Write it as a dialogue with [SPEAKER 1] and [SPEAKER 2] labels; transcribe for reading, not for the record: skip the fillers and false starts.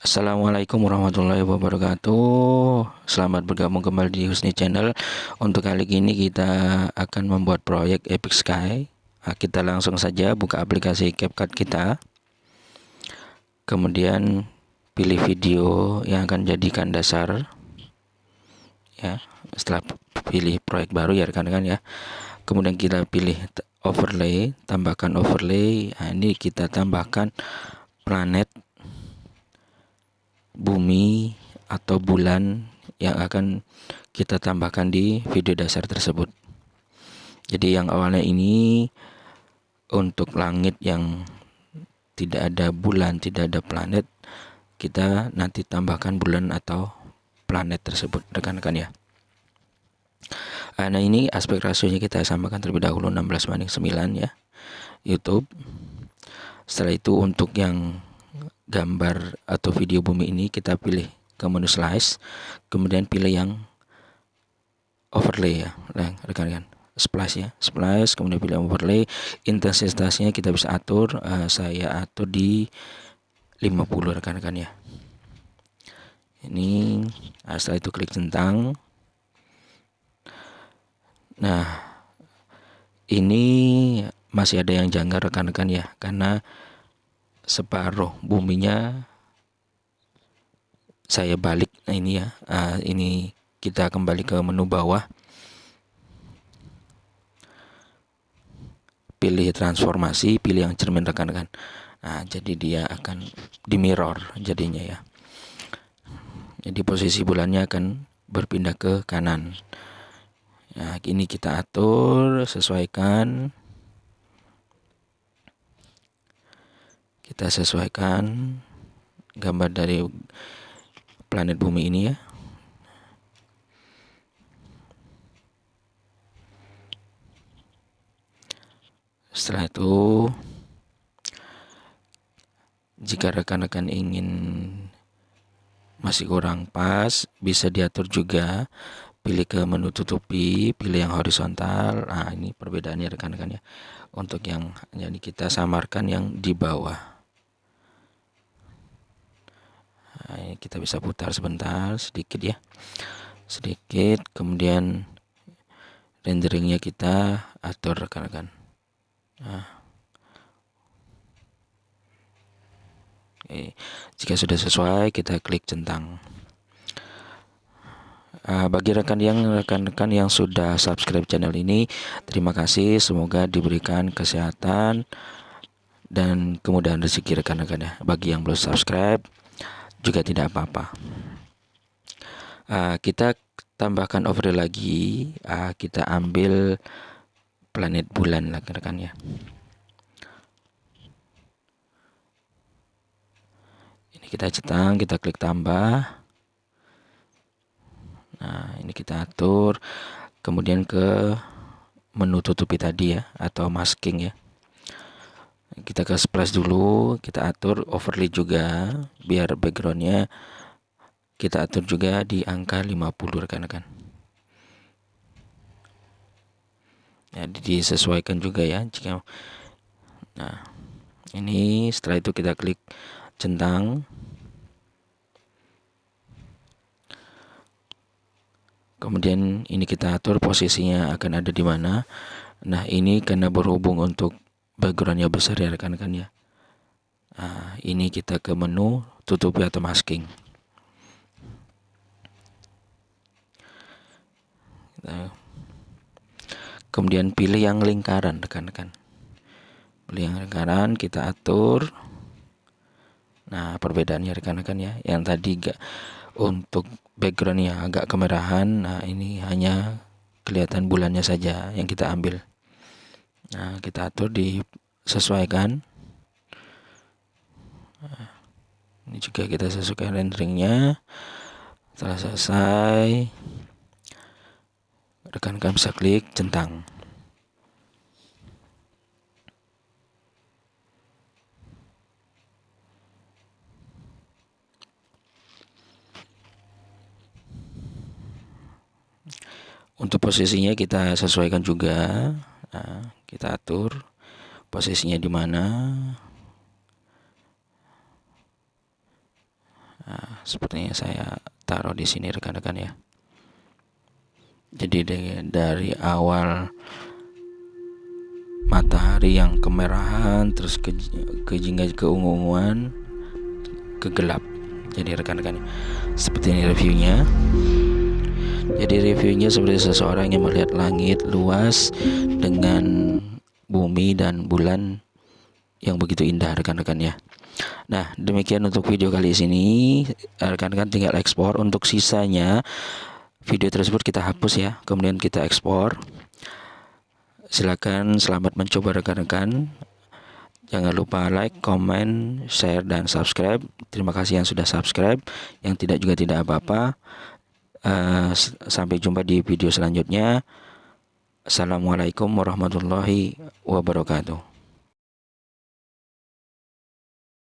[SPEAKER 1] Assalamualaikum warahmatullahi wabarakatuh. Selamat bergabung kembali di Husni Channel. Untuk kali ini kita akan membuat proyek Epic Sky. Kita langsung saja buka aplikasi CapCut kita. Kemudian pilih video yang akan jadikan dasar. Ya, setelah pilih proyek baru ya rekan-rekan ya. Kemudian kita pilih overlay, tambahkan overlay. Nah, ini kita tambahkan planet, bumi atau bulan yang akan kita tambahkan di video dasar tersebut. Jadi yang awalnya ini untuk langit yang tidak ada bulan, tidak ada planet, kita nanti tambahkan bulan atau planet tersebut rekan-rekan ya. Nah ini aspek rasionya kita samakan terlebih dahulu 16:9 ya, YouTube. Setelah itu untuk yang gambar atau video bumi ini kita pilih ke menu slice, kemudian pilih yang overlay ya rekan-rekan, splice ya, splice, kemudian pilih overlay. Intensitasnya kita bisa atur, saya atur di 50 rekan-rekan ya. Ini setelah itu klik centang. Nah ini masih ada yang janggal rekan-rekan ya, karena separuh buminya saya balik. Nah ini ya, ini kita kembali ke menu bawah, pilih transformasi, pilih yang cermin rekan-rekan. Nah jadi dia akan di mirror jadinya ya. Jadi posisi bulannya akan berpindah ke kanan. Nah ini kita atur, sesuaikan, kita sesuaikan gambar dari planet bumi ini ya. Setelah itu, jika rekan-rekan ingin masih kurang pas, bisa diatur juga, pilih ke menu tutupi, pilih yang horizontal. Nah ini perbedaannya rekan-rekan ya. Untuk yang jadi kita samarkan yang di bawah. Nah, ini kita bisa putar sebentar, sedikit ya, sedikit. Kemudian renderingnya kita atur rekan-rekan. Nah, jika sudah sesuai, kita klik centang. Bagi rekan-rekan yang sudah subscribe channel ini, terima kasih. Semoga diberikan kesehatan dan kemudahan rezeki rekan-rekan ya. Bagi yang belum subscribe juga tidak apa-apa. Kita tambahkan overlay lagi. Kita ambil planet bulan rekan-rekan ya. Ini kita centang, kita klik tambah. Nah ini kita atur, kemudian ke menu tutupi tadi ya, atau masking ya. Kita ke splash dulu, kita atur overlay juga, biar backgroundnya kita atur juga di angka 50 rekan-rekan. Ya, disesuaikan juga ya jika. Nah ini setelah itu kita klik centang. Kemudian ini kita atur posisinya akan ada di mana. Nah ini karena berhubung untuk backgroundnya besar ya rekan-rekan ya. Nah ini kita ke menu tutupi atau masking. Kemudian pilih yang lingkaran rekan-rekan. Pilih yang lingkaran, kita atur. Nah perbedaannya rekan-rekan ya, yang tadi untuk backgroundnya agak kemerahan. Nah ini hanya kelihatan bulannya saja yang kita ambil. Nah kita atur, disesuaikan. Nah, ini juga kita sesuaikan renderingnya. Setelah selesai, rekan-rekan bisa klik centang. Untuk posisinya kita sesuaikan juga. Nah, kita atur posisinya di mana. sepertinya saya taruh di sini rekan-rekan ya. Jadi dari awal matahari yang kemerahan, terus ke jingga keunguan, ke gelap. Jadi rekan-rekan, seperti ini reviewnya. Jadi reviewnya seperti seseorang yang melihat langit luas dengan bumi dan bulan yang begitu indah rekan-rekan ya. Nah, demikian untuk video kali ini. Rekan-rekan tinggal ekspor. Untuk sisanya video tersebut kita hapus ya, kemudian kita ekspor. Silakan, selamat mencoba rekan-rekan. Jangan lupa like, comment, share, dan subscribe. Terima kasih yang sudah subscribe. Yang tidak juga tidak apa-apa. Sampai jumpa di video selanjutnya. Assalamualaikum warahmatullahi wabarakatuh.